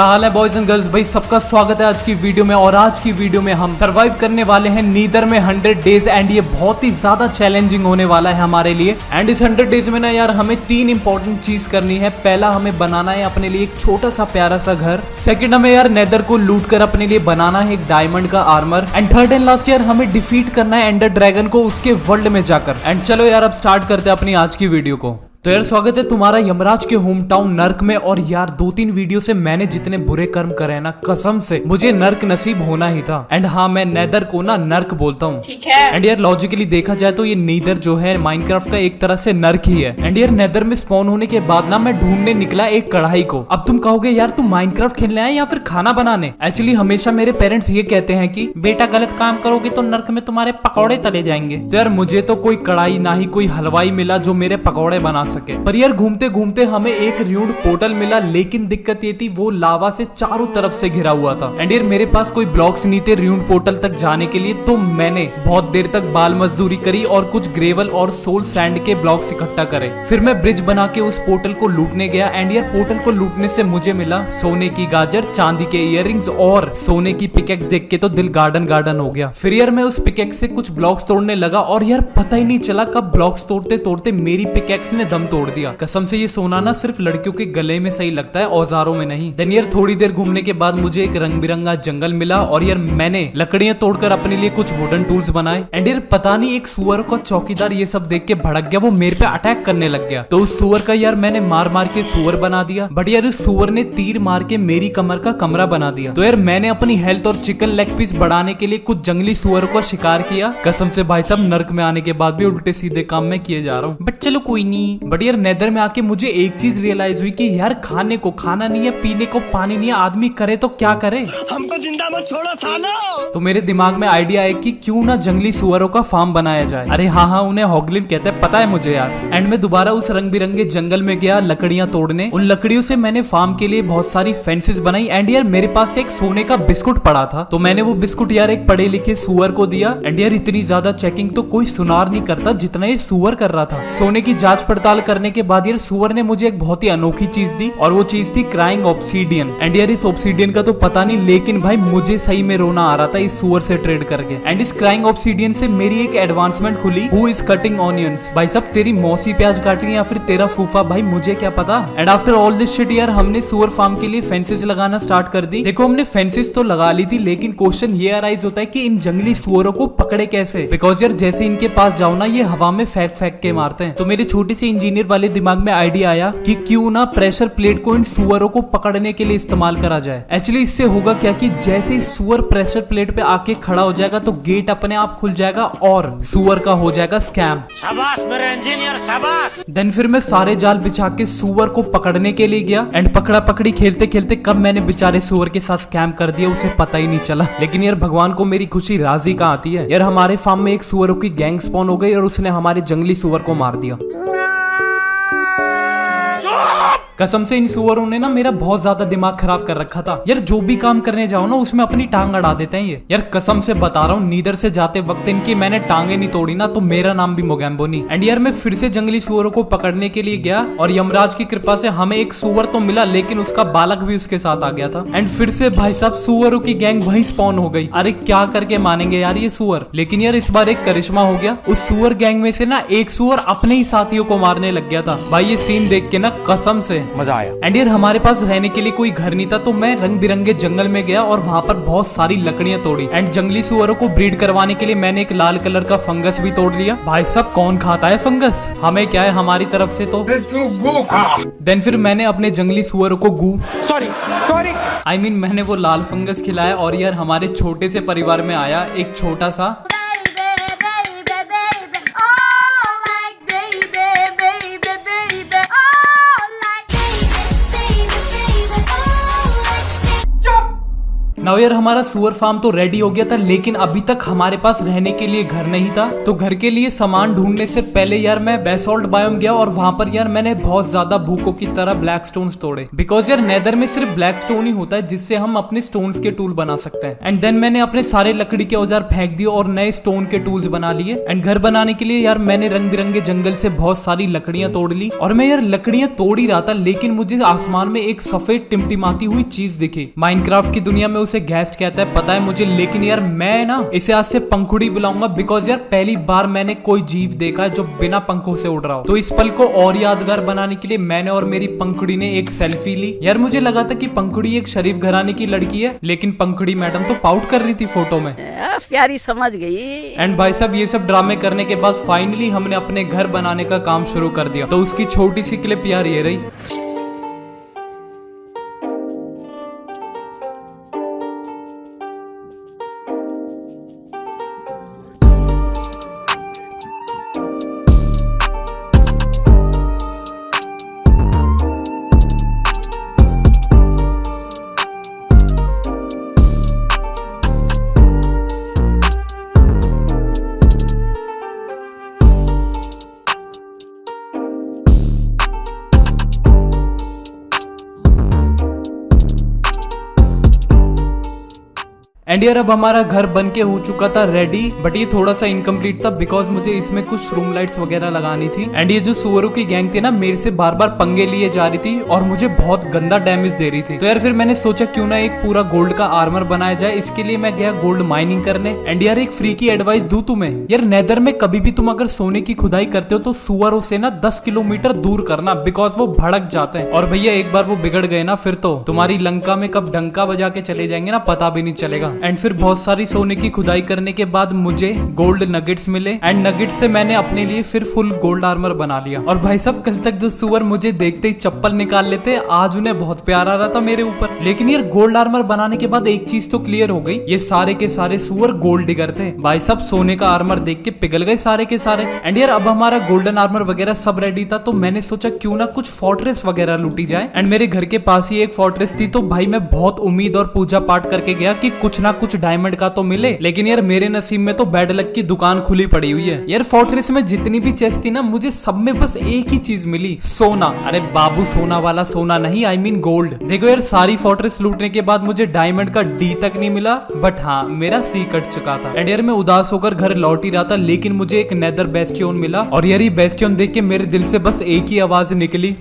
क्या हाल है boys and girls, भाई सबका स्वागत है आज की वीडियो में। और आज की वीडियो में हम सरवाइव करने वाले हैं नीदर में 100 डेज एंड ये बहुत ही ज्यादा चैलेंजिंग होने वाला है हमारे लिए। एंड इस 100 डेज में ना यार हमें 3 इंपॉर्टेंट चीज करनी है। पहला, हमें बनाना है अपने लिए एक छोटा सा प्यारा सा घर। सेकंड, हमें यार नेदर को लूट कर अपने लिए बनाना है एक डायमंड का armour. And third and last यार हमें डिफीट करना है एंडर ड्रैगन को उसके वर्ल्ड में जाकर। एंड चलो यार अब स्टार्ट करते हैं अपनी आज की वीडियो को। तो यार स्वागत है तुम्हारा यमराज के होम टाउन नर्क में। और यार 2-3 वीडियो से मैंने जितने बुरे कर्म करे हैं ना, कसम से मुझे नर्क नसीब होना ही था। एंड हाँ, मैं नेदर को ना नर्क बोलता हूँ। एंड यार लॉजिकली देखा जाए तो ये नीदर जो है माइनक्राफ्ट का एक तरह से नर्क ही है। एंड यार नेदर में स्पॉन होने के बाद ना मैं ढूंढने निकला एक कढ़ाई को। अब तुम कहोगे यार तुम माइनक्राफ्ट खेलने आए या फिर खाना बनाने। एक्चुअली हमेशा मेरे पेरेंट्स ये कहते हैं कि बेटा गलत काम करोगे तो नर्क में तुम्हारे पकौड़े तले जाएंगे। तो यार मुझे तो कोई कढ़ाई ना ही कोई हलवाई मिला जो मेरे पकौड़े बना सके। पर यार घूमते घूमते हमें एक र्यूड पोर्टल मिला, लेकिन दिक्कत ये थी वो लावा से चारों तरफ से घिरा हुआ था। एंड यार मेरे पास कोई ब्लॉक्स नहीं थे र्यूड पोर्टल तक जाने के लिए, तो मैंने बहुत देर तक बाल मजदूरी करी और कुछ ग्रेवल और सोल सैंड के ब्लॉक्स इकट्ठा करे। फिर मैं ब्रिज बना के उस पोर्टल को लूटने गया। एंड यार पोर्टल को लूटने से मुझे मिला सोने की गाजर, चांदी के इयररिंग्स और सोने की पिकेक्स। देख के तो दिल गार्डन गार्डन हो गया। फिर यार मैं उस पिकेक्स से कुछ ब्लॉक्स तोड़ने लगा और यार पता ही नहीं चला कब ब्लॉक्स तोड़ते तोड़ते मेरी पिकेक्स ने दम तोड़ दिया। कसम से ये सोना ना सिर्फ लड़कियों के गले में सही लगता है, औजारों में नहीं। देन यार थोड़ी देर घूमने के बाद मुझे एक रंग बिरंगा जंगल मिला और यार मैंने लकड़ियां तोड़कर अपने लिए कुछ वुडन टूल्स बनाए। एंड यार पता नहीं एक सुअर का चौकीदार ये सब देख के भड़क गया, वो मेरे पे अटैक करने लग गया। तो उस सुअर का यार मैंने मार मार के सुअर बना दिया। बट यार उस सुअर ने तीर मार के मेरी कमर का कमरा बना दिया। तो यार मैंने अपनी हेल्थ और चिकन लेग पीस बढ़ाने के लिए कुछ जंगली सुअर का शिकार किया। कसम से भाई साहब नर्क में आने के बाद भी उल्टे सीधे काम में किए जा रहा हूँ, बट चलो कोई नहीं। बट यार नेदर में आके मुझे एक चीज रियलाइज हुई कि यार खाने को खाना नहीं है, पीने को पानी नहीं है, आदमी करे तो क्या करे। हमको जिंदा मत छोड़ो सालो। तो मेरे दिमाग में आइडिया है कि क्यों ना जंगली सुअरों का फार्म बनाया जाए। अरे हाँ उन्हें हॉगलिन कहते हैं, पता है मुझे यार। एंड में दोबारा उस रंग बिरंगे जंगल में गया लकड़ियां तोड़ने। उन लकड़ियों से मैंने फार्म के लिए बहुत सारी फेंसेस बनाई। एंड यार मेरे पास एक सोने का बिस्कुट पड़ा था, तो मैंने वो बिस्कुट यार एक पढ़े लिखे सुअर को दिया। एंड यार इतनी ज्यादा चेकिंग तो कोई सुनार नहीं करता जितना ये सुअर कर रहा था। सोने की जांच पड़ताल करने के बाद यार सुअर ने मुझे एक बहुत ही अनोखी चीज दी और वो चीज थी क्राइंग ऑब्सीडियन। एंड यार इस ऑब्सीडियन का तो पता नहीं, लेकिन भाई मुझे सही में रोना आ रहा था इस सुअर से ट्रेड करके। एंड इस क्राइंग ऑब्सीडियन से मेरी एक एडवांसमेंट खुली, हु इज कटिंग ऑनियंस। भाई सब तेरी मौसी प्याज काट रही है या फिर तेरा फूफा, भाई मुझे क्या पता। And after all this shit यार हमने सुअर फार्म के लिए फेंसेस लगाना स्टार्ट कर दी। देखो हमने फेंसेस तो लगा ली थी, लेकिन क्वेश्चन ये अराइज होता है कि इन जंगली सुअरों को पकड़े कैसे। बिकॉज यार जैसे इनके पास जाओ ना, ये हवा में फेंक फेंक के मारते हैं। तो मेरे छोटे से इंजीनियर वाले दिमाग में आइडिया आया कि क्यों ना प्रेशर प्लेट को इन सुअरों को पकड़ने के लिए इस्तेमाल करा जाए। एक्चुअली इससे होगा क्या कि जैसे ही सुअर प्रेशर प्लेट पे आके खड़ा हो जाएगा तो गेट अपने आप खुल जाएगा और सुअर का हो जाएगा स्कैम। शाबाश मेरे इंजीनियर शाबाश। देन फिर मैं सारे जाल बिछा के सुअर को पकड़ने के लिए गया। एंड पकड़ा पकड़ी खेलते खेलते कब मैंने बेचारे सुअर के साथ स्कैम कर दिया उसे पता ही नहीं चला। लेकिन यार भगवान को मेरी खुशी राजी कहाँ आती है। यार हमारे फार्म में एक सुअरों की गैंग स्पॉन हो गई और उसने हमारे जंगली सुअर को मार दिया। कसम से इन सुअरों ने ना मेरा बहुत ज्यादा दिमाग खराब कर रखा था। यार जो भी काम करने जाओ ना उसमें अपनी टांग अड़ा देते हैं ये। यार कसम से बता रहा हूँ, नीदर से जाते वक्त इनकी मैंने टांगे नहीं तोड़ी ना तो मेरा नाम भी मोगैम्बो नहीं। एंड यार मैं फिर से जंगली सुअरों को पकड़ने के लिए गया और यमराज की कृपा से हमें एक सुअर तो मिला, लेकिन उसका बालक भी उसके साथ आ गया था। एंड फिर से भाई साहब सुअरों की गैंग वहीं स्पॉन हो गई। अरे क्या करके मानेंगे यार ये सुअर। लेकिन यार इस बार एक करिश्मा हो गया, उस सुअर गैंग में से ना एक सुअर अपने ही साथियों को मारने लग गया था। भाई ये सीन देख के ना कसम से मजा आया। एंड यार हमारे पास रहने के लिए कोई घर नहीं था, तो मैं रंग बिरंगे जंगल में गया और वहाँ पर बहुत सारी लकड़ियां तोड़ी। एंड जंगली सुअरों को ब्रीड करवाने के लिए मैंने एक लाल कलर का फंगस भी तोड़ लिया। भाई सब कौन खाता है फंगस, हमें क्या है हमारी तरफ से तो। देन फिर मैंने अपने जंगली सुअरों को सॉरी आई मीन मैंने वो लाल फंगस खिलाया। और यार हमारे छोटे से परिवार में आया एक छोटा सा नाउ यार हमारा सुअर फार्म तो रेडी हो गया था, लेकिन अभी तक हमारे पास रहने के लिए घर नहीं था। तो घर के लिए सामान ढूंढने से पहले यार मैं बेसॉल्ट बायोम गया और वहां पर यार मैंने बहुत ज्यादा भूखों की तरह ब्लैक स्टोन्स तोड़े, बिकॉज यार नेदर में सिर्फ ब्लैक स्टोन ही होता है जिससे हम अपने स्टोन्स के टूल बना सकते हैं। एंड देन मैंने अपने सारे लकड़ी के औजार फेंक दिए और नए स्टोन के टूल्स बना लिए। एंड घर बनाने के लिए यार मैंने रंग बिरंगे जंगल से बहुत सारी लकड़ियां तोड़ ली। और मैं यार लकड़ियां तोड़ ही रहा था, लेकिन मुझे आसमान में एक सफेद टिमटिमाती हुई चीज दिखी। माइनक्राफ्ट की दुनिया में उसे घैस्ट कहता है, पता है मुझे, लेकिन यार मैं ना इसे आज से पंखुड़ी बुलाऊंगा, बिकॉज यार पहली बार मैंने कोई जीव देखा है जो बिना पंखों से उड़ रहा हो। तो इस पल को और यादगार बनाने के लिए मैंने और मेरी पंखुड़ी ने एक सेल्फी ली। यार मुझे लगा था कि पंखुड़ी एक शरीफ घराने की लड़की है, लेकिन पंखुड़ी मैडम तो पाउट कर रही थी फोटो में। प्यारी समझ गई। एंड भाई साहब ये सब ड्रामे करने के बाद फाइनली हमने अपने घर बनाने का काम शुरू कर दिया। तो उसकी छोटी सी क्लिप यार ये रही। एंड यार अब हमारा घर बन के हो चुका था रेडी, बट ये थोड़ा सा इनकम्प्लीट था बिकॉज मुझे इसमें कुछ रूम लाइट्स वगैरह लगानी थी। एंड ये जो सुअरों की गैंग थी ना, मेरे से बार बार पंगे लिए जा रही थी और मुझे बहुत गंदा डैमेज दे रही थी। तो यार फिर मैंने सोचा क्यों ना एक पूरा गोल्ड का आर्मर बनाया जाए। इसके लिए मैं गया गोल्ड माइनिंग करने। एंड यार एक फ्री की एडवाइस दूं तुम्हें, यार नेदर में कभी भी तुम अगर सोने की खुदाई करते हो तो सुअरों से ना 10 किलोमीटर दूर करना, बिकॉज वो भड़क जाते हैं। और भैया एक बार वो बिगड़ गए ना, फिर तो तुम्हारी लंका में कब डंका बजा के चले जाएंगे ना, पता भी नहीं चलेगा। एंड फिर बहुत सारी सोने की खुदाई करने के बाद मुझे गोल्ड नगेट्स मिले। एंड नगेट्स से मैंने अपने लिए फिर फुल गोल्ड आर्मर बना लिया। और भाई साहब कल तक जो सुअर मुझे देखते ही चप्पल निकाल लेते, आज उन्हें बहुत प्यार आ रहा था मेरे ऊपर। लेकिन यार गोल्ड आर्मर बनाने के बाद एक चीज तो क्लियर हो गई, ये सारे के सारे सुअर गोल्ड डिगर थे। भाई साहब सोने का आर्मर देख के पिघल गए सारे के सारे। एंड यार अब हमारा गोल्डन आर्मर वगैरह सब रेडी था, तो मैंने सोचा क्यों ना कुछ फोर्ट्रेस वगैरह लूटी जाए। एंड मेरे घर के पास ही एक फोर्ट्रेस थी, तो भाई मैं बहुत उम्मीद और पूजा पाठ करके गया कि कुछ ना कुछ डायमंड का तो मिले। लेकिन यार मेरे नसीब में तो बैड लक की दुकान खुली पड़ी हुई है। यार फोर्ट्रेस में जितनी भी चेस्ट थी ना, मुझे सब में बस एक ही चीज मिली, सोना। अरे बाबू सोना वाला सोना नहीं, आई मीन गोल्ड। देखो यार सारी फोर्ट्रेस लूटने के बाद मुझे डायमंड का डी तक नहीं मिला, बट हाँ मेरा सी कट चुका था। एंड यार मैं उदास होकर घर लौट ही रहा था, लेकिन मुझे एक नेदर बेस्टियन मिला। और यार ये बेस्टियन देख के मेरे दिल से बस एक ही आवाज निकली,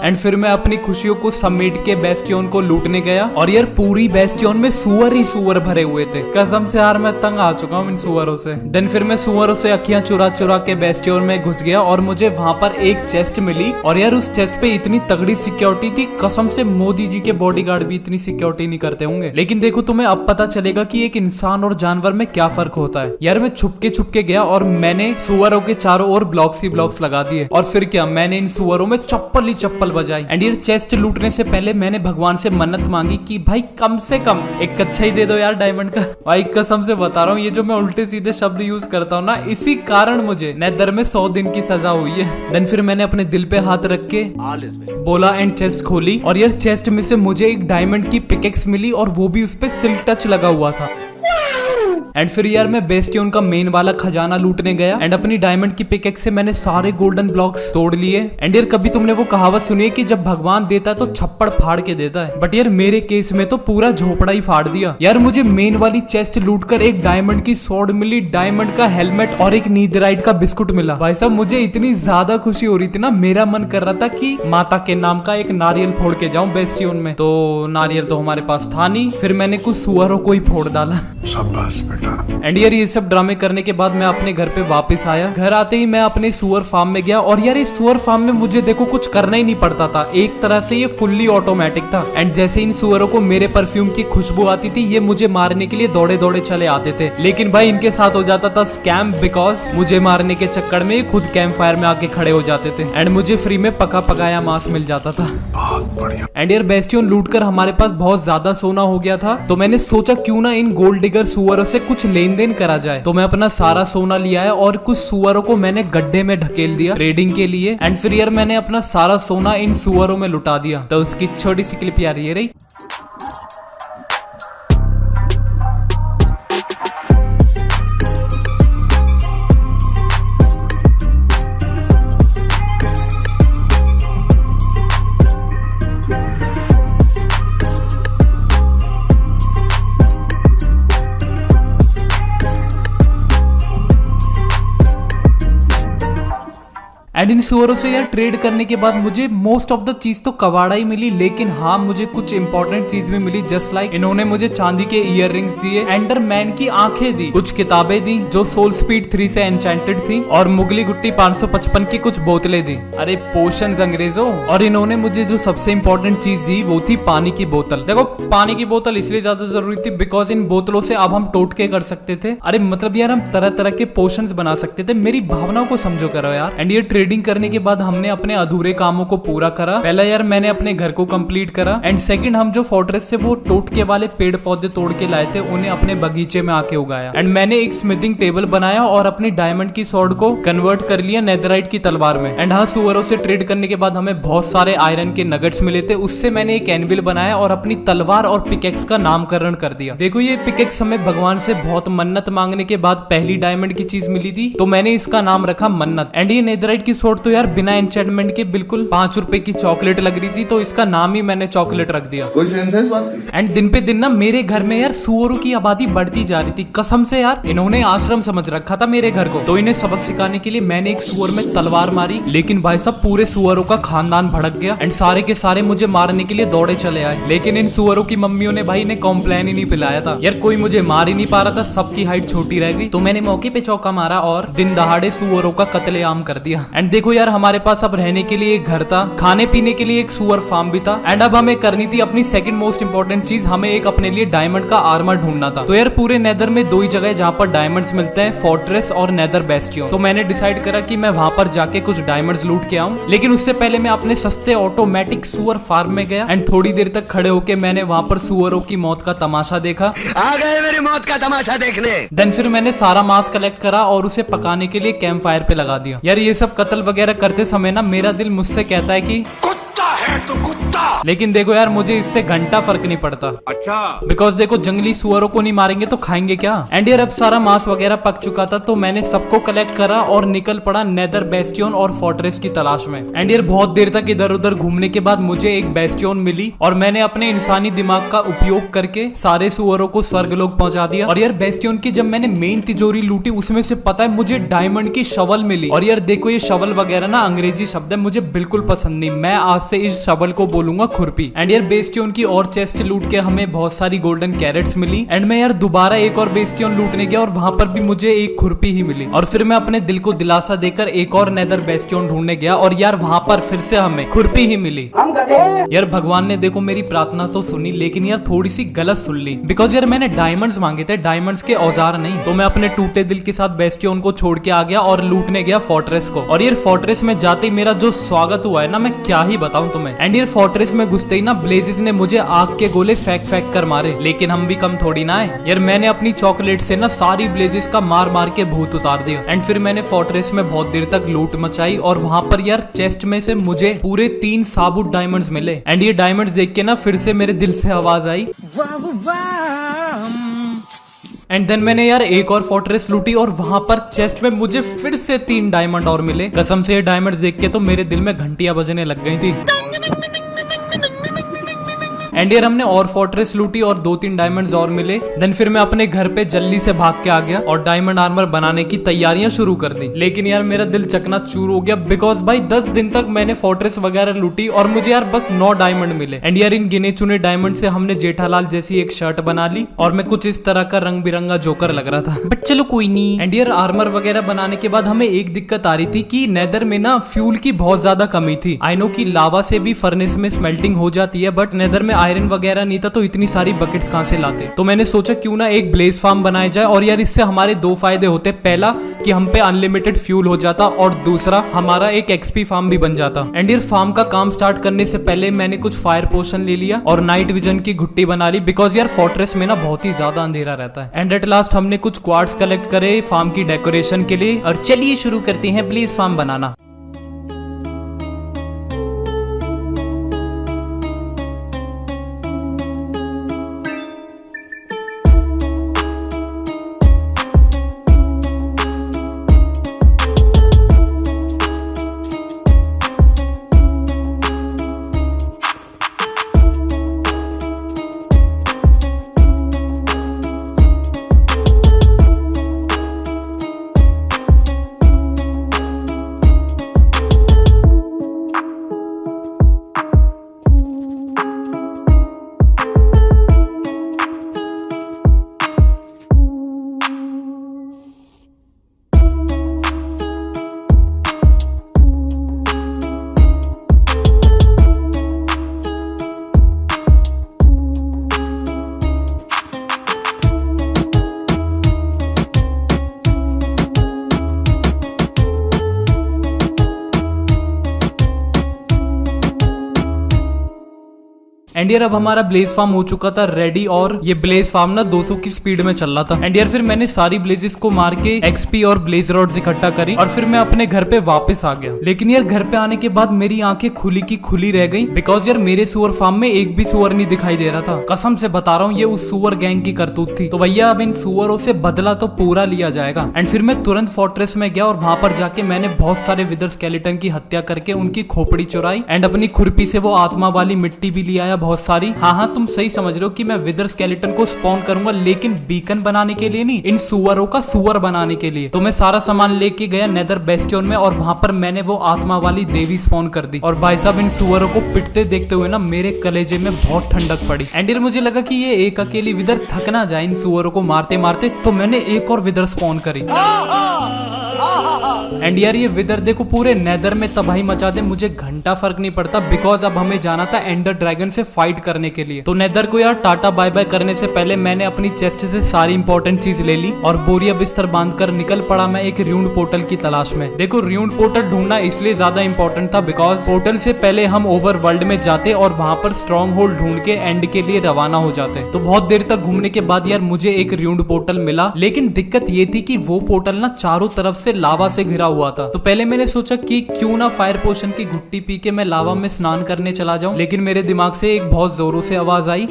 एंड फिर मैं अपनी खुशियों को समेट के बेस्टियन को लूटने गया। और यार पूरी बेस्टियन में सुअर ही सुअर भरे हुए थे। कसम से यार मैं तंग आ चुका हूँ इन सुअरों से। देन फिर मैं सुअरों से अखियां चुरा चुरा के बेस्टियन में घुस गया और मुझे वहां पर एक चेस्ट मिली। और यार उस चेस्ट पे इतनी तगड़ी सिक्योरिटी थी, कसम से मोदी जी के बॉडीगार्ड भी इतनी सिक्योरिटी नहीं करते होंगे। लेकिन देखो तुम्हें अब पता चलेगा कि एक इंसान और जानवर में क्या फर्क होता है। यार मैं छुप के गया और मैंने सुअरों के चारों ओर ब्लॉक्स ही ब्लॉक्स लगा दिए। और फिर क्या, मैंने इन सुअरों में चप्पल ही चप्पल बजाई। एंड ये चेस्ट लूटने से पहले मैंने भगवान से मन्नत मांगी कि भाई कम से कम एक कच्चा ही दे दो यार डायमंड का। भाई कसम से बता रहा हूँ, ये जो मैं उल्टे सीधे शब्द यूज करता हूँ ना, इसी कारण मुझे नेदर में 100 दिन की सजा हुई है। देन फिर मैंने अपने दिल पे हाथ रख के बोला एंड चेस्ट खोली। और यार चेस्ट में से मुझे एक डायमंड की पिकेक्स मिली, और वो भी उस पे सिल्क टच लगा हुआ था। एंड फिर यार मैं बेस्टियन का मेन वाला खजाना लूटने गया। एंड अपनी डायमंड की पिकेक्स से मैंने सारे गोल्डन ब्लॉक्स तोड़ लिए। एंड यार कभी तुमने वो कहावत सुनी है कि जब भगवान देता है तो छप्पड़ फाड़ के देता है, बट यार मेरे केस में तो पूरा झोपड़ा ही फाड़ दिया। यार मुझे मेन वाली चेस्ट लूट कर एक डायमंड की स्वॉर्ड मिली, डायमंड का हेलमेट और एक नीदराइट का बिस्कुट मिला। भाई साहब मुझे इतनी ज्यादा खुशी हो रही थी ना, मेरा मन कर रहा था कि माता के नाम का एक नारियल फोड़ के जाऊं बेस्टियन में। तो नारियल तो हमारे पास था नहीं, फिर मैंने कुछ सुअरों को ही फोड़ डाला। एंड यार ये सब ड्रामे करने के बाद मैं अपने घर पे वापस आया। घर आते ही मैं अपने सुअर फार्म में गया। और यार इस सुअर फार्म में मुझे देखो कुछ करना ही नहीं पड़ता था, एक तरह से ये फुल्ली ऑटोमेटिक था। एंड जैसे इन सुअरों को मेरे परफ्यूम की खुशबू आती थी, ये मुझे मारने के लिए दौड़े दौड़े चले आते थे। लेकिन भाई इनके साथ हो जाता था स्कैम, बिकॉज मुझे मारने के चक्कर में खुद कैंप फायर में आके खड़े हो जाते थे। एंड मुझे फ्री में पका पकाया मांस मिल जाता था। बहुत बढ़िया। एंड यार बेस्टियन लूट कर हमारे पास बहुत ज्यादा सोना हो गया था, तो मैंने सोचा क्यों ना इन गोल्ड डिगर सुअरों से कुछ लेन देन करा जाए। तो मैं अपना सारा सोना लिया है और कुछ सुअरों को मैंने गड्ढे में ढकेल दिया ट्रेडिंग के लिए। एंड फिर यार मैंने अपना सारा सोना इन सुअरों में लुटा दिया। तो उसकी छोटी सी क्लिप यार ये रही। एंड इन सुअरों से यार ट्रेड करने के बाद मुझे मोस्ट ऑफ द चीज तो कबाड़ा ही मिली, लेकिन हाँ मुझे कुछ इंपॉर्टेंट चीज भी मिली। जस्ट लाइक इन्होंने मुझे चांदी के इयर रिंग्स दिए, एंडरमैन की आंखें दी, कुछ किताबें दी जो सोल स्पीड 3 से एन्चेंटेड थी, और मुगली गुट्टी 555 की कुछ बोतलें दी। अरे पोशंस अंग्रेजों। और इन्होंने मुझे जो सबसे इंपॉर्टेंट चीज दी वो थी पानी की बोतल। देखो पानी की बोतल इसलिए ज्यादा जरूरी थी बिकॉज इन बोतलों से अब हम टोटके कर सकते थे। अरे मतलब यार हम तरह तरह के पोशंस बना सकते थे। मेरी भावनाओं को समझो करो यार। एंड ये ट्रेडिंग करने के बाद हमने अपने अधूरे कामों को पूरा करा। पहला यार मैंने अपने घर को कंप्लीट करा, एंड सेकंड हम जो फोर्ट्रेस से वो टोटके वाले पेड़ पौधे तोड़ के लाए थे उन्हें अपने बगीचे में आके उगाया। एंड मैंने एक स्मिथिंग टेबल बनाया और अपनी डायमंड की स्वॉर्ड को कन्वर्ट कर लिया नेदराइट की तलवार में। एंड हाँ सुअरों से ट्रेड करने के बाद हमें बहुत सारे आयरन के नगेट्स मिले थे, उससे मैंने एक एनविल बनाया और अपनी तलवार और पिकेक्स का नामकरण कर दिया। देखो ये पिकेक्स हमें भगवान से बहुत मन्नत मांगने के बाद पहली डायमंड की चीज मिली थी, तो मैंने इसका नाम रखा मन्नत। एंड ये नेदराइट की स्वॉर्ड तो यार बिना एन्चेंटमेंट के बिल्कुल 5 रुपए की चॉकलेट लग रही थी, तो इसका नाम ही मैंने चॉकलेट रख दिया। कोई सेंस है इस बात की? एंड दिन पे दिन ना मेरे घर में यार सुअरों की आबादी बढ़ती जा रही थी। कसम से यार इन्होंने आश्रम समझ रखा था मेरे घर को। तो इन्हें सबक सिखाने के लिए मैंने एक सुअर में तलवार मारी, लेकिन भाई साहब पूरे सुअरों का खानदान भड़क गया एंड सारे के सारे मुझे मारने के लिए दौड़े चले आए। लेकिन इन सुअरों की मम्मियों ने भाई इन्हें कॉम्प्लेन ही नहीं पिलाया था। यार कोई मुझे मार ही नहीं पा रहा था, सबकी हाइट छोटी रह गई। तो मैंने मौके पे चौका मारा और दिन दहाड़े सुअरों का कत्लेआम कर दिया। एंड देखो यार हमारे पास अब रहने के लिए एक घर था, खाने पीने के लिए एक सुअर फार्म भी था, एंड अब हमें करनी थी अपनी सेकंड मोस्ट इंपॉर्टेंट चीज, हमें एक अपने लिए डायमंड का आर्मर ढूंढना था। तो यार पूरे नेदर में 2 ही जगह जहाँ पर डायमंड्स मिलते हैं, फोर्ट्रेस और नेदर बेस्टियन। तो मैंने डिसाइड करा कि मैं वहां पर जाके कुछ डायमंड्स लूट के आऊं, लेकिन उससे पहले मैं अपने सस्ते ऑटोमेटिक सुअर फार्म में गया एंड थोड़ी देर तक खड़े होके मैंने वहां पर सुअरों की मौत का तमाशा देखा। आ गए मेरी मौत का तमाशा देखने। देन फिर मैंने सारा मांस कलेक्ट करा और उसे पकाने के लिए कैंप फायर पे लगा दिया। यार ये सब कत्ल वगैरह करते समय ना मेरा दिल मुझसे कहता है कि कुत्ता है तू कुत्ता। लेकिन देखो यार मुझे इससे घंटा फर्क नहीं पड़ता। अच्छा बिकॉज देखो जंगली सुअरों को नहीं मारेंगे तो खाएंगे क्या। एंड यार अब सारा मांस वगैरह पक चुका था, तो मैंने सबको कलेक्ट करा और निकल पड़ा नेदर बेस्टियन और फोर्ट्रेस की तलाश में। एंड यार बहुत देर तक इधर उधर घूमने के बाद मुझे एक बेस्टियन मिली और मैंने अपने इंसानी दिमाग का उपयोग करके सारे सुअरों को स्वर्गलोक पहुंचा दिया। और यार बेस्टियन की जब मैंने मेन तिजोरी लूटी उसमें से पता है मुझे डायमंड की शवल मिली। और यार देखो ये शवल वगैरह ना अंग्रेजी शब्द है, मुझे बिल्कुल पसंद नहीं। मैं आज से इस शवल को बोलूंगा खुरपी। एंड यार बेस्टियन की और चेस्ट लूट के हमें बहुत सारी गोल्डन कैरेट्स मिली। एंड मैं यार दोबारा एक और बेस्टियन लूटने गया और वहां पर भी मुझे एक खुरपी ही मिली। और फिर मैं अपने दिल को दिलासा देकर एक और नेदर बेस्टियन ढूंढने गया और यार वहां पर फिर से हमें खुरपी ही मिली। यार भगवान ने देखो मेरी प्रार्थना तो सुनी, लेकिन यार थोड़ी सी गलत सुन ली। बिकॉज यार मैंने डायमंड्स मांगे थे, डायमंड्स के औजार नहीं। तो मैं अपने टूटे दिल के साथ बेस्टियन को छोड़ के आ गया और लूटने गया फोर्ट्रेस को। और यार फोर्ट्रेस में जाते ही मेरा जो स्वागत हुआ है ना मैं क्या ही बताऊं तुम्हें। एंड यार फोर्ट्रेस में घुसते ही ना ब्लेजिस ने मुझे आग के गोले फेंक फेंक कर मारे, लेकिन हम भी कम थोड़ी ना है। यार मैंने अपनी चॉकलेट से ना सारी ब्लेजिस का मार मार के भूत उतार दिया। एंड फिर मैंने फोर्ट्रेस में बहुत देर तक लूट मचाई और वहां पर यार चेस्ट में से मुझे पूरे 3 साबुत डायमंड्स मिले। एंड ये डायमंड्स देख के ना फिर से मेरे दिल से आवाज आई एंड देन मैंने यार एक और फोर्ट्रेस लूटी और वहां पर चेस्ट में मुझे फिर से 3 डायमंड और मिले। कसम से ये डायमंड्स देख के तो मेरे दिल में घंटियां बजने लग गई थी। एंड यार हमने और फोर्ट्रेस लूटी और 2-3 डायमंड्स और मिले। देन फिर मैं अपने घर पे जल्दी से भाग के आ गया और डायमंड आर्मर बनाने की तैयारियां शुरू कर दी। लेकिन यार मेरा दिल चकनाचूर हो गया बिकॉज भाई 10 दिन तक मैंने फोर्ट्रेस वगैरह लूटी और मुझे यार बस 9 डायमंड मिले। एंड यार इन गिने चुने डायमंड से हमने जेठालाल जैसी एक शर्ट बना ली और मैं कुछ इस तरह का रंग बिरंगा जोकर लग रहा था, बट चलो कोई नहीं। एंड यार आर्मर वगैरह बनाने के बाद हमें एक दिक्कत आ रही थी कि नेदर में ना फ्यूल की बहुत ज्यादा कमी थी। आई नो की लावा से भी फर्नेस में स्मेल्टिंग हो जाती है, बट नेदर में आयरन वगैरह नहीं था तो इतनी सारी बकेट्स कहां से लाते। तो मैंने सोचा क्यों ना एक ब्लेज फार्म बनाया जाए, और यार इससे हमारे दो फायदे होते। पहला कि हम पे अनलिमिटेड फ्यूल हो जाता, और दूसरा हमारा एक एक्सपी फार्म भी बन जाता। एंड यार फार्म का काम स्टार्ट करने से पहले मैंने कुछ फायर पोशन ले लिया और नाइट विजन की घुट्टी बना ली, बिकॉज यार फोर्ट्रेस में ना बहुत ही ज्यादा अंधेरा रहता है। एंड एट लास्ट हमने कुछ क्वार्ट्स कलेक्ट करे फार्म की डेकोरेशन के लिए, और चलिए शुरू करते हैं ब्लेज फार्म बनाना। एंड यार अब हमारा ब्लेज फार्म हो चुका था रेडी, और ये ब्लेज फार्म ना 200 की स्पीड में चल रहा था। एंड यार फिर मैंने सारी ब्लेजेस को मार के एक्सपी और ब्लेज रॉड्स इकट्ठा करी, और फिर मैं अपने घर पे वापस आ गया। लेकिन यार घर पे आने के बाद मेरी आंखें खुली की खुली रह गई, बिकॉज यार मेरे सुअर फार्म में एक भी सुअर नहीं दिखाई दे रहा था। कसम से बता रहा हूँ ये उस सुअर गैंग की करतूत थी। तो भैया अब इन सुअरों से बदला तो पूरा लिया जाएगा। एंड फिर मैं तुरंत फोर्ट्रेस में गया, और वहां पर जाके मैंने बहुत सारे विदर स्केलेटन की हत्या करके उनकी खोपड़ी चुराई, एंड अपनी खुरपी से वो आत्मा वाली मिट्टी भी ले आया बहुत सारी। हाँ, तुम सही समझ रहे हो कि मैं विदर स्केलेटन को स्पॉन करूंगा, लेकिन बीकन बनाने के लिए नहीं, इन सुअरों का सुअर बनाने के लिए। तो मैं सारा सामान लेके गया नेदर बेस्टियन में, और वहां पर मैंने वो आत्मा वाली देवी स्पॉन कर दी। और भाई साहब इन सुअरों को पिटते देखते हुए ना मेरे कलेजे में बहुत ठंडक पड़ी। एंड यार मुझे लगा कि ये एक अकेली विदर थक ना जाए इन सुअरों को मारते मारते, तो मैंने एक और विदर स्पॉन करी। एंड यार ये विदर देखो पूरे नेदर में तबाही मचा दे, मुझे घंटा फर्क नहीं पड़ता, बिकॉज अब हमें जाना था एंडर ड्रैगन से फाइट करने के लिए। तो नेदर को यार टाटा बाय बाय करने से पहले मैंने अपनी चेस्ट से सारी इंपॉर्टेंट चीज ले ली, और बोरिया बिस्तर बांधकर निकल पड़ा मैं एक र्यून्ड पोर्टल की तलाश में। देखो र्यून्ड पोर्टल ढूंढना इसलिए ज्यादा इंपॉर्टेंट था, बिकॉज पोर्टल से पहले हम ओवर वर्ल्ड में जाते और वहां पर स्ट्रॉन्ग होल्ड ढूंढ के एंड के लिए रवाना हो जाते। तो बहुत देर तक घूमने के बाद यार मुझे एक र्यून्ड पोर्टल मिला, लेकिन दिक्कत ये थी कि वो पोर्टल ना चारों तरफ से लावा से घिरा हुआ था। तो पहले मैंने सोचा कि क्यों ना फायर पोशन की घुट्टी पी के मैं लावा में स्नान करने चला जाऊं, लेकिन मेरे दिमाग से एक बहुत जोरों से आवाज आई,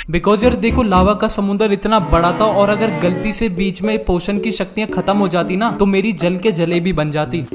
बिकॉज यार देखो लावा का समुद्र इतना बड़ा था, और अगर गलती से बीच में पोशन की शक्तियां खत्म हो जाती ना, तो मेरी जल के जलेबी बन जाती।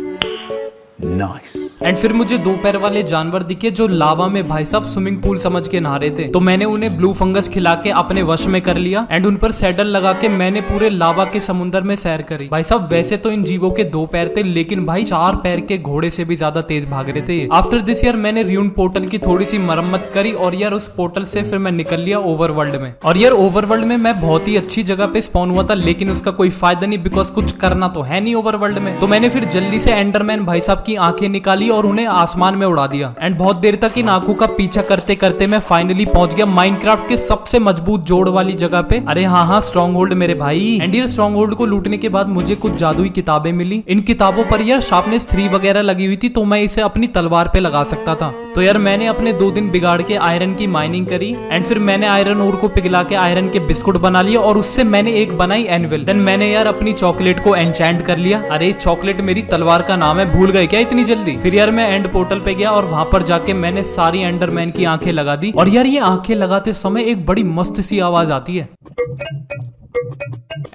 Nice. एंड फिर मुझे दो पैर वाले जानवर दिखे जो लावा में भाई साहब स्विमिंग पूल समझ के नहा रहे थे। तो मैंने उन्हें ब्लू फंगस खिला के अपने वश में कर लिया, एंड उन पर सैडल लगा के मैंने पूरे लावा के समुद्र में सैर करी। भाई साहब वैसे तो इन जीवों के दो पैर थे, लेकिन भाई 4 पैर के घोड़े से भी ज्यादा तेज भाग रहे थे। आफ्टर दिस यार मैंने र्यून्ड पोर्टल की थोड़ी सी मरम्मत करी, और यार उस पोर्टल से फिर मैं निकल लिया ओवरवर्ल्ड में। और यार ओवरवर्ल्ड में मैं बहुत ही अच्छी जगह पे स्पॉन हुआ था, लेकिन उसका कोई फायदा नहीं, बिकॉज कुछ करना तो है नहीं ओवरवर्ल्ड में। तो मैंने फिर जल्दी से एंडरमैन भाई साहब की आंखें निकाली और उन्हें आसमान में उड़ा दिया। एंड बहुत देर तक इन आंखों का पीछा करते करते मैं फाइनली पहुंच गया माइनक्राफ्ट के सबसे मजबूत जोड़ वाली जगह पे। अरे हाँ स्ट्रॉन्ग होल्ड मेरे भाई। एंड ये स्ट्रॉन्ग होल्ड को लूटने के बाद मुझे कुछ जादुई किताबें मिली। इन किताबों पर यार शार्पनेस 3 वगैरह लगी हुई थी, तो मैं इसे अपनी तलवार पे लगा सकता था। तो यार मैंने अपने 2 दिन बिगाड़ के आयरन की माइनिंग करी, एंड फिर मैंने आयरन ओर को पिघला के आयरन के बिस्कुट बना लिए, और उससे मैंने एक बनाई एनविल। देन मैंने यार अपनी चॉकलेट को एन्चेंट कर लिया। अरे चॉकलेट मेरी तलवार का नाम है, भूल गए क्या इतनी जल्दी। फिर यार मैं एंड पोर्टल पे गया, और वहां पर जाके मैंने सारी एंडरमैन की आंखें लगा दी। और यार ये आंखें लगाते समय एक बड़ी मस्त सी आवाज आती है,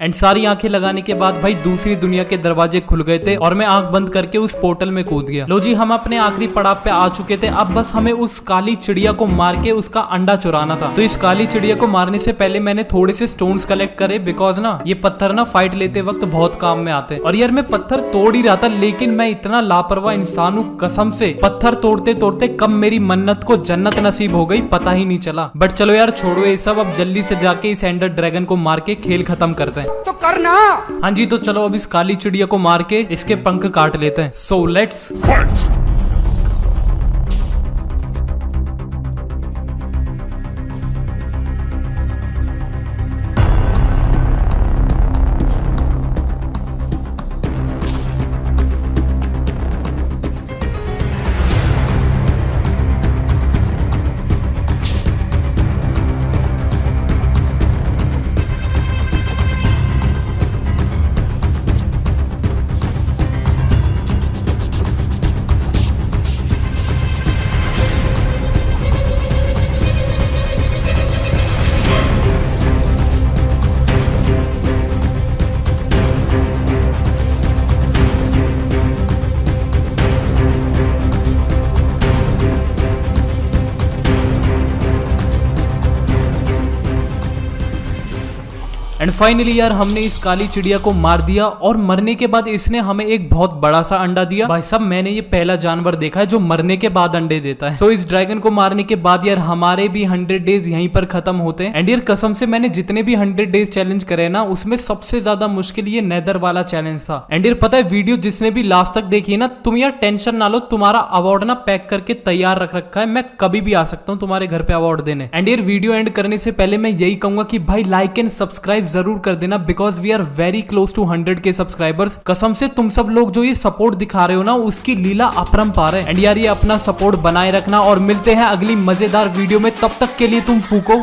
एंड सारी आंखें लगाने के बाद भाई दूसरी दुनिया के दरवाजे खुल गए थे, और मैं आंख बंद करके उस पोर्टल में कूद गया। लो जी हम अपने आखिरी पड़ाव पे आ चुके थे। अब बस हमें उस काली चिड़िया को मार के उसका अंडा चुराना था। तो इस काली चिड़िया को मारने से पहले मैंने थोड़े से स्टोन्स कलेक्ट करे, बिकॉज ना ये पत्थर ना फाइट लेते वक्त बहुत काम में आते हैं। और यार मैं पत्थर तोड़ ही रहा था, लेकिन मैं इतना लापरवाह इंसान हूँ, कसम से पत्थर तोड़ते तोड़ते कब मेरी मन्नत को जन्नत नसीब हो गई पता ही नहीं चला। बट चलो यार छोड़ो ये सब, अब जल्दी से जाके इस एंडर ड्रैगन को मार के खेल खत्म करते हैं। तो करना। हाँ जी, तो चलो अब इस काली चिड़िया को मार के इसके पंख काट लेते हैं। So let's fight. And finally यार हमने इस काली चिड़िया को मार दिया और मरने के बाद इसने हमें एक बहुत बड़ा सा अंडा दिया। भाई साहब मैंने ये पहला जानवर देखा है जो मरने के बाद अंडे देता है। सो इस ड्रैगन को मारने के बाद यार हमारे भी 100 डेज यहीं पर खत्म होते हैं। एंड यार कसम से मैंने जितने भी 100 डेज चैलेंज करे ना उसमें सबसे ज्यादा मुश्किल ये नेदर वाला चैलेंज था। एंड यार पता है वीडियो जिसने भी लास्ट तक देखी है ना, तुम यार टेंशन ना लो, तुम्हारा अवार्ड ना पैक करके तैयार रख रखा है। मैं कभी भी आ सकता हूँ तुम्हारे घर पे अवार्ड देने। एंड यार वीडियो एंड करने से पहले मैं यही कहूंगा कि भाई लाइक एंड सब्सक्राइब जरूर कर देना, because we are very close to 100 के सब्सक्राइबर्स। कसम से तुम सब लोग जो ये सपोर्ट दिखा रहे हो ना उसकी लीला अपरंपार है। एंड यार ये अपना सपोर्ट बनाए रखना और मिलते हैं अगली मजेदार वीडियो में। तब तक के लिए तुम फूको।